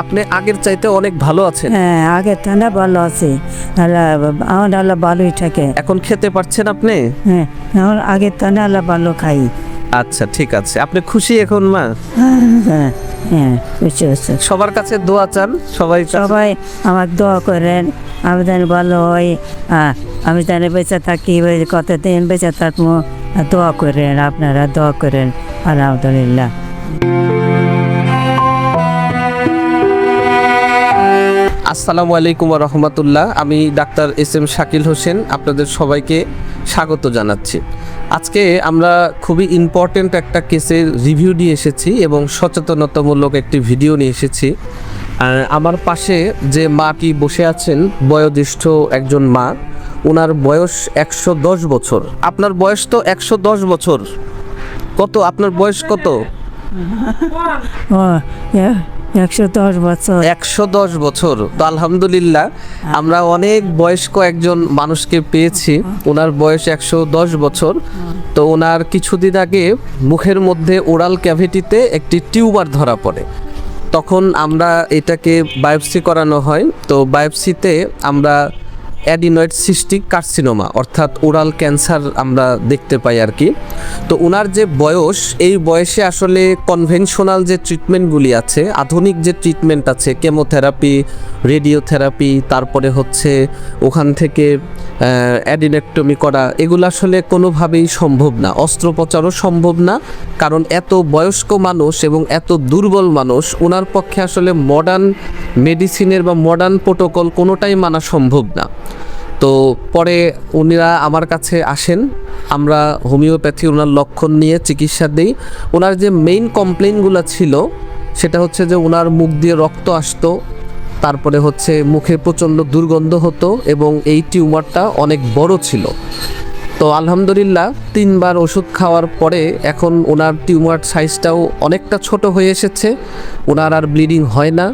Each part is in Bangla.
আপনি আগের চাইতে অনেক ভালো আছেন। হ্যাঁ, আগের ঠান্ডা ভালো আছে। আমার আল্লাহ ভালোই থাকে। এখন খেতে পারছেন আপনি? হ্যাঁ, আমার আগের ঠান্ডা আল্লাহ ভালো খাই। আচ্ছা, ঠিক আছে। আপনি খুশি এখন মা? হ্যাঁ হ্যাঁ, বুঝতে পারছি। সবার কাছে দোয়া চান? সবাই আমার দোয়া করেন, আমি যেন ভালো হই, আমি যেন বেঁচে থাকি, কতদিন বেঁচে থাকবো। দোয়া করেন, আপনারা দোয়া করেন। আলহামদুলিল্লাহ। আসসালামু আলাইকুম ওয়া রাহমাতুল্লাহ। আমি ডাক্তার এস.এম. শাকিল হোসেন আপনাদের সবাইকে স্বাগত জানাচ্ছি। আজকে আমরা খুবই ইম্পর্টেন্ট একটা কেসের রিভিউ নিয়ে এসেছি এবং সচেতনতামূলক একটি ভিডিও নিয়ে এসেছি। আমার পাশে যে মাটি বসে আছেন বয়োজ্যেষ্ঠ একজন মা, ওনার বয়স 110 বছর। আপনার বয়স তো 110 বছর। কত আপনার বয়স কত? 110 বছর। 110 বছর। তো আলহামদুলিল্লাহ আমরা অনেক বয়স্ক একজন মানুষকে পেয়েছি। ওনার বয়স 110 বছর। তো ওনার কিছুদিন আগে মুখের মধ্যে ওরাল ক্যাভিটিতে একটি টিউমার ধরা পড়ে। তখন আমরা এটাকে বায়োপসি করানো হয়। তো বায়োপসিতে আমরা অ্যাডিনয়েড সিস্টিক কার্সিনোমা অর্থাৎ ওরাল ক্যান্সার আমরা দেখতে পাই আর কি। তো ওনার যে বয়স, এই বয়সে আসলে কনভেনশনাল যে ট্রিটমেন্টগুলি আছে, আধুনিক যে ট্রিটমেন্ট আছে, কেমোথেরাপি, রেডিওথেরাপি, তারপরে হচ্ছে ওখান থেকে অ্যাডিনেক্টমি করা, এগুলো আসলে কোনোভাবেই সম্ভব না। অস্ত্রোপচারও সম্ভব না, কারণ এত বয়স্ক মানুষ এবং এত দুর্বল মানুষ, ওনার পক্ষে আসলে মডার্ন মেডিসিনের বা মডার্ন প্রোটোকল কোনোটাই মানা সম্ভব না। তো পরে উনিরা আমার কাছে আসেন, আমরা হোমিওপ্যাথি ওনার লক্ষণ নিয়ে চিকিৎসা দিই। ওনার যে মেইন কমপ্লেইনগুলো ছিল সেটা হচ্ছে যে ওনার মুখ দিয়ে রক্ত আসতো, তারপরে হচ্ছে মুখে প্রচণ্ড দুর্গন্ধ হতো এবং এই টিউমারটা অনেক বড় ছিল। তো আলহামদুলিল্লাহ 3 বার ওষুধ খাওয়ার পরে এখন ওনার টিউমার সাইজটাও অনেকটা ছোট হয়ে এসেছে। ওনার আর ব্লিডিং হয় না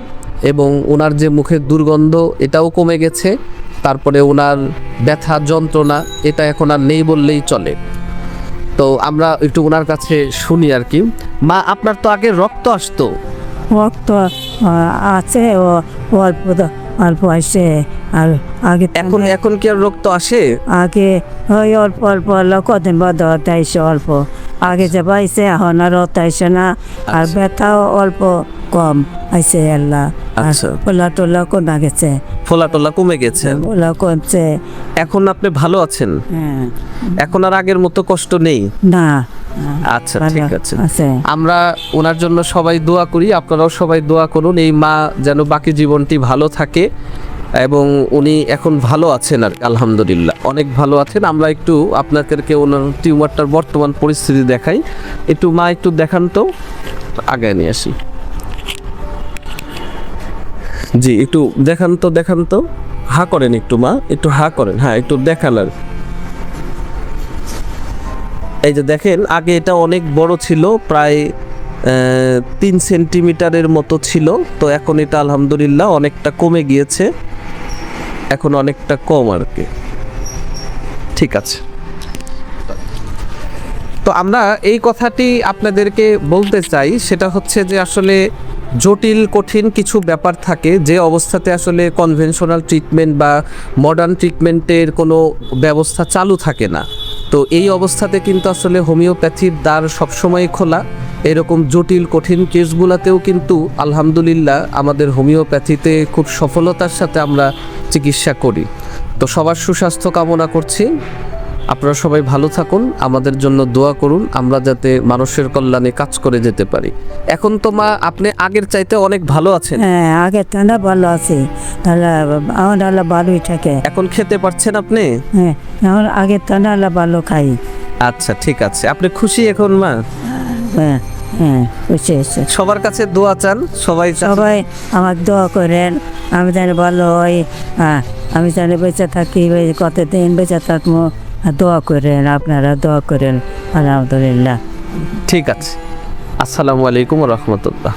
এবং ওনার যে মুখের দুর্গন্ধ এটাও কমে গেছে। তারপরে ওনার ব্যথা যন্ত্রণা এটা এখন আর নেই বললেই চলে। তো আমরা একটু ওনার কাছে শুনি আর কি। মা, আপনার তো আগে রক্ত আসতো? রক্ত আছে, ও অল্প অল্প আসে। আর আগে এখন কি আর রক্ত আসে? আগে ওই অল্প অল্প কদিন বাদ আইসে অল্প। আগে যে পাইছে এখন আর আইসে না। আর ব্যথাও অল্প কম আইসে আল্লাহ। আচ্ছা, পোলা টোলা কমে গেছে। ফোলা কমে গেছে, পোলা কমছে। এখন আপনি ভালো আছেন? হ্যাঁ, এখন আর আগের মতো কষ্ট নেই? না। আচ্ছা, ঠিক আছে। আছে। আমরা ওনার জন্য সবাই দোয়া করি, আপনারাও সবাই দোয়া করুন এই মা যেন বাকি জীবনটি ভালো থাকে। এবং উনি এখন ভালো আছেন আর আলহামদুলিল্লাহ অনেক ভালো আছেন। আমরা একটু আপনাদেরকে ওনার টিউমারটার বর্তমান পরিস্থিতি দেখাই। একটু মা একটু দেখান তো, আগে নিয়ে আসি। জি, একটু দেখান তো। হা করেন একটু মা, একটু হা করেন। হ্যাঁ, একটু দেখান। আর এই যে দেখেন, আগে এটা অনেক বড় ছিল, প্রায় 3 সেন্টিমিটারের মতো ছিল। তো এখন এটা আলহামদুলিল্লাহ অনেকটা কমে গিয়েছে, এখন অনেকটা কম আর কি। ঠিক আছে। তো আমরা এই কথাটি আপনাদেরকে বলতে চাই, সেটা হচ্ছে যে আসলে জটিল কঠিন কিছু ব্যাপার থাকে যে অবস্থাতে আসলে কনভেনশনাল ট্রিটমেন্ট বা মডার্ন ট্রিটমেন্টের কোনো ব্যবস্থা চালু থাকে না। তো এই অবস্থাতে কিন্তু আসলে হোমিওপ্যাথির দ্বার সবসময় খোলা। এরকম জটিল কঠিন কেসগুলোতেও কিন্তু আলহামদুলিল্লাহ আমাদের হোমিওপ্যাথিতে খুব সফলতার সাথে আমরা চিকিৎসা করি। তো সবার সুস্বাস্থ্য কামনা করছি। আপনারা সবাই ভালো থাকুন, আমাদের জন্য দোয়া করুন, আমরা যাতে মানুষের কল্যাণে কাজ করে যেতে পারি। এখন তো মা আপনি আগের চাইতে অনেক ভালো আছেন? হ্যাঁ, আগের ঠান্ডা ভালো আছে। আমার আল্লাহ ভালোই থাকে। এখন খেতে পারছেন আপনি? হ্যাঁ, আমার আগের ঠান্ডা আল্লাহ ভালো খাই। আচ্ছা, ঠিক আছে। আপনি খুশি এখন মা? হ্যাঁ হ্যাঁ, বুঝতে পারছি। সবার কাছে দোয়া চান? সবাই আমার দোয়া করেন, আমি যেন ভালো হই, আমি যেন বেঁচে থাকি, কতদিন বেঁচে থাকবো। দোয়া করেন, আপনারা দোয়া করেন। আলহামদুলিল্লাহ। ঠিক আছে। আসসালামু আলাইকুম ওয়া রাহমাতুল্লাহ।